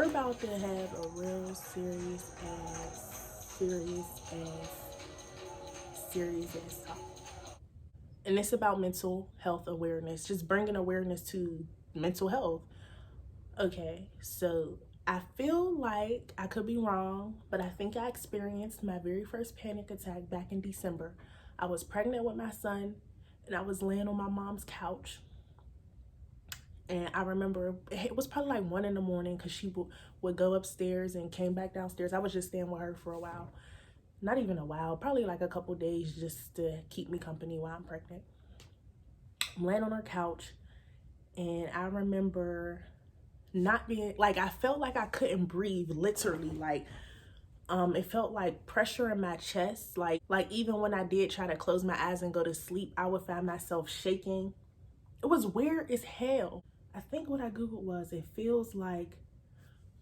We're about to have a real serious talk. And it's about mental health awareness, just bringing awareness to mental health. Okay, so I feel like I could be wrong, but I think I experienced my very first panic attack back in December. I was pregnant with my son and I was laying on my mom's couch. And I remember it was probably like 1 in the morning because she would go upstairs and came back downstairs. I was just staying with her for a while. Not even a while, probably like a couple days just to keep me company while I'm pregnant. I'm laying on her couch and I remember not being, like, I felt like I couldn't breathe, literally. Like, it felt like pressure in my chest. Like even when I did try to close my eyes and go to sleep, I would find myself shaking. It was weird as hell. I think what I Googled was, it feels like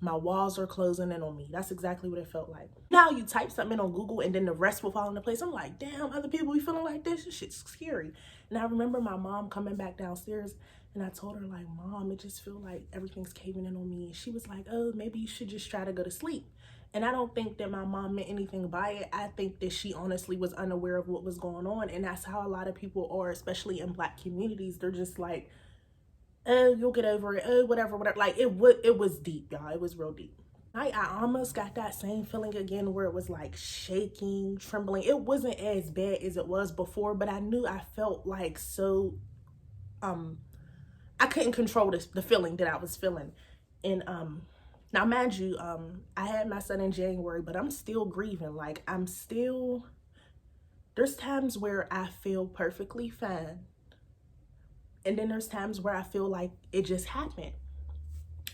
my walls are closing in on me. That's exactly what it felt like. Now you type something in on Google and then the rest will fall into place. I'm like, damn, other people be feeling like this? This shit's scary. And I remember my mom coming back downstairs and I told her, like, Mom, it just feel like everything's caving in on me. And she was like, oh, maybe you should just try to go to sleep. And I don't think that my mom meant anything by it. I think that she honestly was unaware of what was going on. And that's how a lot of people are, especially in Black communities. They're just like, oh, you'll get over it, oh, whatever. Like, it was deep, y'all. It was real deep. I almost got that same feeling again where it was like shaking, trembling. It wasn't as bad as it was before, but I knew I felt like so, I couldn't control the feeling that I was feeling. And now mind you, I had my son in January, but I'm still grieving. Like, there's times where I feel perfectly fine. And then there's times where I feel like it just happened.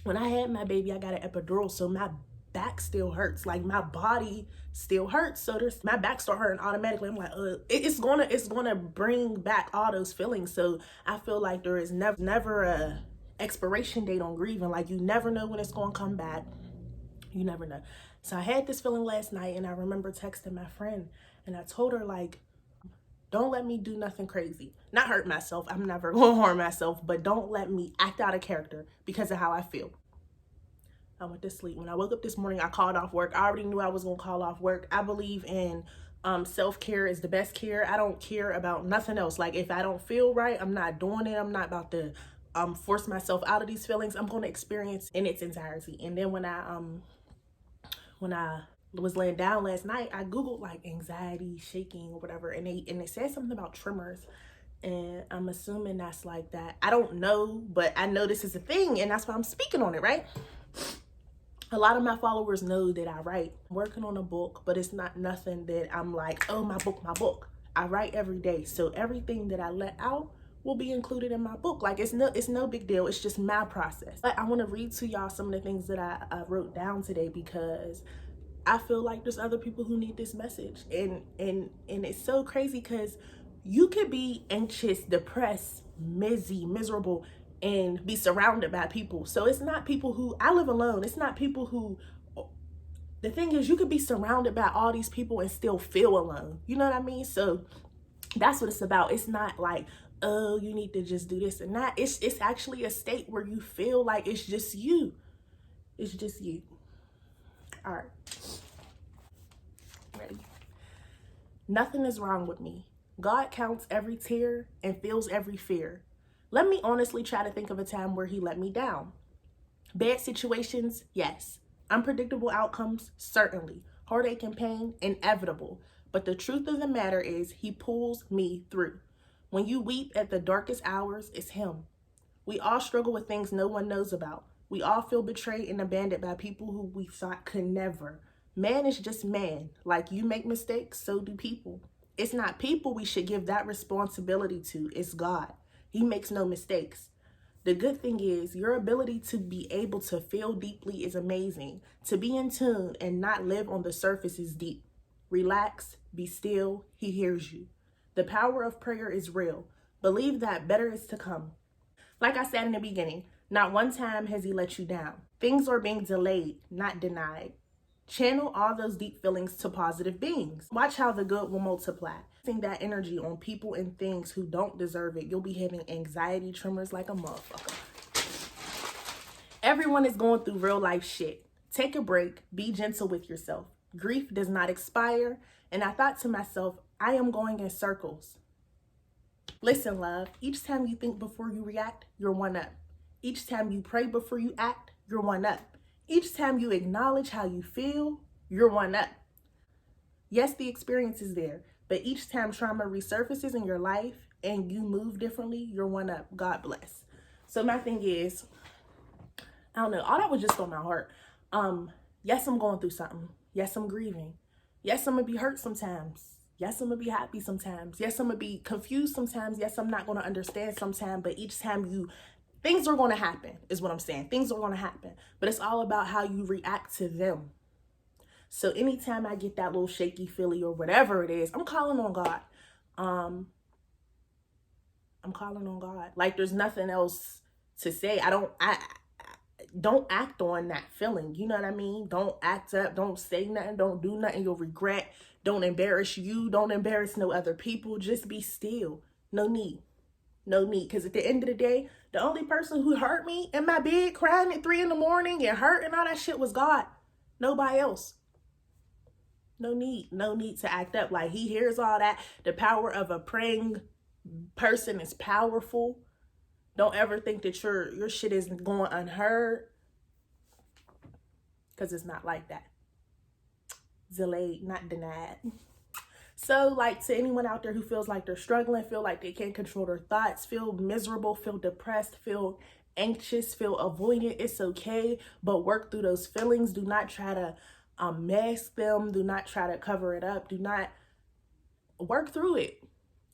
When I had my baby, I got an epidural, so my back still hurts. Like, my body still hurts. So my back start hurting automatically. I'm like, it's gonna bring back all those feelings. So I feel like there is never a expiration date on grieving. Like, you never know when it's gonna come back. You never know. So I had this feeling last night, and I remember texting my friend, and I told her, like, don't let me do nothing crazy. Not hurt myself. I'm never going to harm myself, but don't let me act out of character because of how I feel. I went to sleep. When I woke up this morning, I called off work. I already knew I was going to call off work. I believe in self-care is the best care. I don't care about nothing else. Like, if I don't feel right, I'm not doing it. I'm not about to force myself out of these feelings. I'm going to experience in its entirety. And then when I was laying down last night, I Googled like anxiety, shaking, or whatever, and it said something about tremors, and I'm assuming that's like that. I don't know, but I know this is a thing, and that's why I'm speaking on it, right? A lot of my followers know that I write. I'm working on a book, but it's not nothing that I'm like, oh, my book. I write every day, so everything that I let out will be included in my book. Like, it's no big deal. It's just my process. But I want to read to y'all some of the things that I wrote down today, because I feel like there's other people who need this message. And it's so crazy because you could be anxious, depressed, miserable, and be surrounded by people. So it's not people who, I live alone. It's not people who, the thing is, you could be surrounded by all these people and still feel alone. You know what I mean? So that's what it's about. It's not like, oh, you need to just do this and that. It's actually a state where you feel like it's just you. It's just you. All right. Ready? Nothing is wrong with me. God counts every tear and feels every fear. Let me honestly try to think of a time where he let me down. Bad situations, yes. Unpredictable outcomes, certainly. Heartache and pain, inevitable. But the truth of the matter is, he pulls me through. When you weep at the darkest hours, it's him. We all struggle with things no one knows about. We all feel betrayed and abandoned by people who we thought could never. Man is just man. Like, you make mistakes, so do people. It's not people we should give that responsibility to. It's God. He makes no mistakes. The good thing is, your ability to be able to feel deeply is amazing. To be in tune and not live on the surface is deep. Relax, be still, he hears you. The power of prayer is real. Believe that better is to come. Like I said in the beginning, not one time has he let you down. Things are being delayed, not denied. Channel all those deep feelings to positive beings. Watch how the good will multiply. Using that energy on people and things who don't deserve it, you'll be having anxiety tremors like a motherfucker. Everyone is going through real life shit. Take a break, be gentle with yourself. Grief does not expire. And I thought to myself, I am going in circles. Listen, love, each time you think before you react, you're one up. Each time you pray before you act, you're one up. Each time you acknowledge how you feel, you're one up. Yes, the experience is there, but each time trauma resurfaces in your life and you move differently, you're one up. God bless. So my thing is, I don't know, all that was just on my heart. Yes, I'm going through something. Yes, I'm grieving. Yes, I'm gonna be hurt sometimes. Yes, I'm gonna be happy sometimes. Yes, I'm gonna be confused sometimes. Yes, I'm not gonna understand sometimes, but each time things are gonna happen, is what I'm saying. Things are gonna happen, but it's all about how you react to them. So anytime I get that little shaky feely or whatever it is, I'm calling on God. I'm calling on God. Like there's nothing else to say. I don't act on that feeling. You know what I mean? Don't act up. Don't say nothing. Don't do nothing you'll regret. Don't embarrass you. Don't embarrass no other people. Just be still. No need. No need. Because at the end of the day, the only person who hurt me in my bed crying at 3 a.m. and hurt and all that shit was God. Nobody else. No need. No need to act up. Like he hears all that. The power of a praying person is powerful. Don't ever think that your shit is going unheard, because it's not like that. Delayed, not denied. So like to anyone out there who feels like they're struggling, feel like they can't control their thoughts, feel miserable, feel depressed, feel anxious, feel avoidant, it's okay, but work through those feelings. Do not try to mask them. Do not try to cover it up. Do not work through it.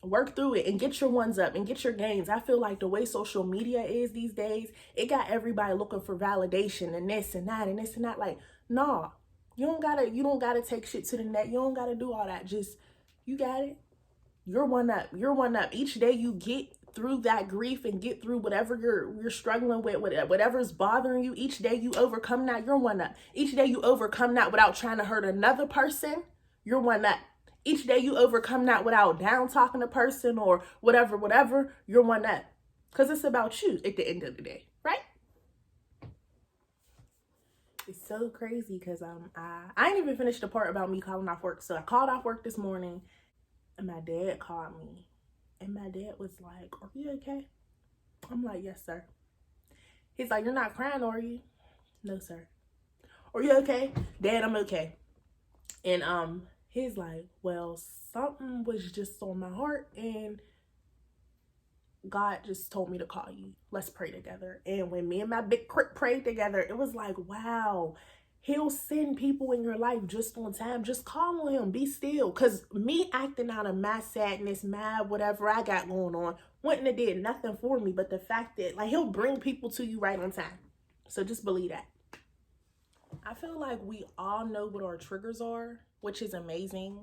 Work through it and get your ones up and get your gains. I feel like the way social media is these days, it got everybody looking for validation and this and that and this and that. Like, nah, you don't gotta take shit to the net. You don't gotta do all that. Just, you got it. You're one up. You're one up. Each day you get through that grief and get through whatever you're struggling with, whatever's bothering you. Each day you overcome that. You're one up. Each day you overcome that without trying to hurt another person. You're one up. Each day you overcome that without down talking a person or whatever, you're one up. Because it's about you at the end of the day, right? It's so crazy because I ain't even finished the part about me calling off work. So I called off work this morning and my dad called me. And my dad was like, are you okay? I'm like, yes, sir. He's like, you're not crying, are you? No, sir. Are you okay? Dad, I'm okay. And he's like, well, something was just on my heart and God just told me to call you. Let's pray together. And when me and my big crick prayed together, it was like, wow, he'll send people in your life just on time. Just call on him. Be still. Because me acting out of my sadness, my whatever I got going on, wouldn't have did nothing for me. But the fact that like he'll bring people to you right on time. So just believe that. I feel like we all know what our triggers are, which is amazing.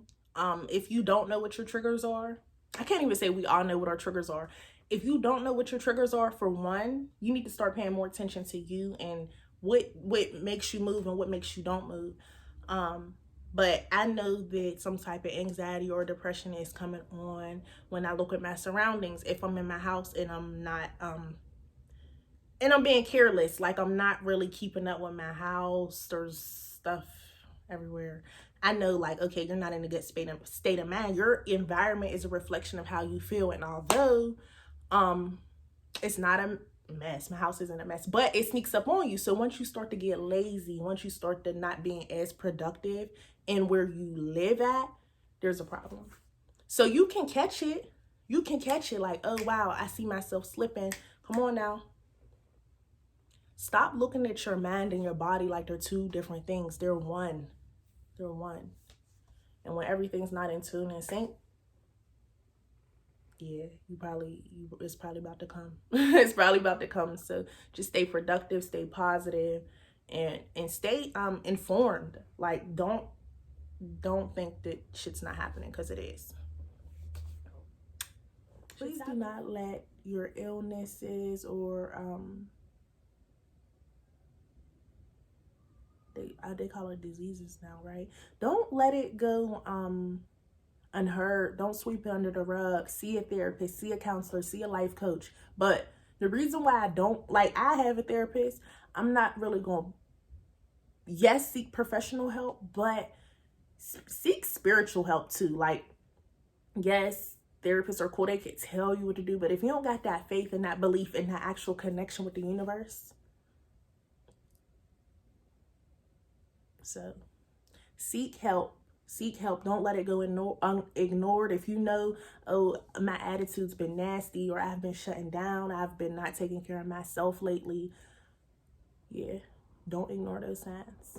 If you don't know what your triggers are, I can't even say we all know what our triggers are. If you don't know what your triggers are, for one, you need to start paying more attention to you and what makes you move and what makes you don't move. But I know that some type of anxiety or depression is coming on when I look at my surroundings. If I'm in my house and I'm not and I'm being careless, like I'm not really keeping up with my house. There's stuff everywhere. I know, like, okay, you're not in a good state of mind. Your environment is a reflection of how you feel. And although it's not a mess, my house isn't a mess, but it sneaks up on you. So once you start to get lazy, once you start to not being as productive in where you live at, there's a problem. So you can catch it. You can catch it like, oh, wow, I see myself slipping. Come on now. Stop looking at your mind and your body like they're two different things. They're one. They're one. And when everything's not in tune and sync, yeah, it's probably about to come. It's probably about to come. So just stay productive, stay positive, and stay informed. Like don't think that shit's not happening, because it is. Please do not let your illnesses or they call it diseases now, right? Don't let it go unheard. Don't sweep it under the rug. See a therapist, see a counselor, see a life coach. But the reason why I don't, like, I have a therapist. I'm not really going to, yes, seek professional help, but seek spiritual help too. Like, yes, therapists are cool, they can tell you what to do, but if you don't got that faith and that belief and that actual connection with the universe, so seek help. Seek help. Don't let it go ignored. If you know, oh, my attitude's been nasty, or I've been shutting down, I've been not taking care of myself lately, yeah, don't ignore those signs.